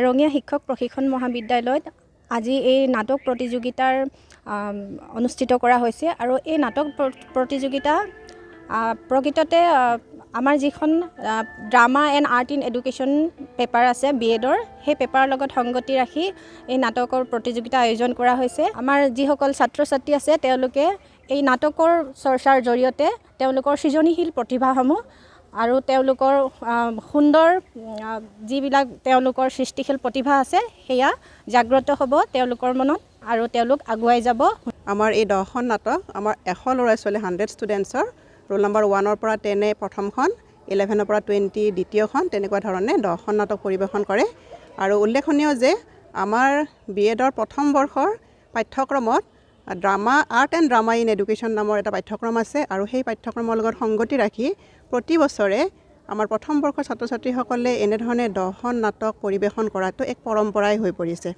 ৰঙিয়া শিক্ষক প্ৰশিক্ষণ মহাবিদ্যালয়ত আজি এই নাটক প্ৰতিযোগিতাৰ অনুষ্ঠিত কৰা হৈছে আৰু এই নাটক প্ৰতিযোগিতা প্ৰকৃততে আমাৰ যিখন drama and art in education paper আছে BEdৰ সেই পেপাৰৰ লগত সংগতি ৰাখি এই নাটকৰ প্ৰতিযোগিতা আয়োজন কৰা হৈছে। আমাৰ যিসকল ছাত্ৰ ছাত্ৰী আছে তেওঁলোকে এই নাটকৰ চৰ্চাৰ জৰিয়তে তেওঁলোকৰ সৃজনীশীল প্ৰতিভাসমূহ আৰু তেওঁলোকৰ সুন্দৰ যিবিলাক তেওঁলোকৰ সৃষ্টিশীল প্ৰতিভা আছে সেয়া জাগ্ৰত হ'ব তেওঁলোকৰ মনত আৰু তেওঁলোক আগুৱাই যাব। আমাৰ এই 10খন নাটক আমাৰ 100 ল'ৰা ছোৱালী 100 ষ্টুডেণ্টছৰ ৰোল নম্বৰ 1ৰ পৰা 10 প্ৰথমখন 11ৰ পৰা 20 দ্বিতীয়খন তেনেকুৱা ধৰণে 10খন নাটক পৰিৱেশন কৰে আৰু উল্লেখনীয় যে আমাৰ BEdৰ প্ৰথম বৰ্ষৰ পাঠ্যক্ৰমত drama art and drama in education নামৰ এটা পাঠ্যক্ৰম আছে আৰু সেই পাঠ্যক্ৰমৰ লগত সংগতি ৰাখি প্ৰতি বছৰে আমাৰ প্ৰথম বৰ্ষৰ ছাত্ৰ ছাত্ৰীসকলে এনেধৰণে 10খন নাটক পৰিৱেশন কৰাটো এক পৰম্পৰাই হৈ পৰিছে।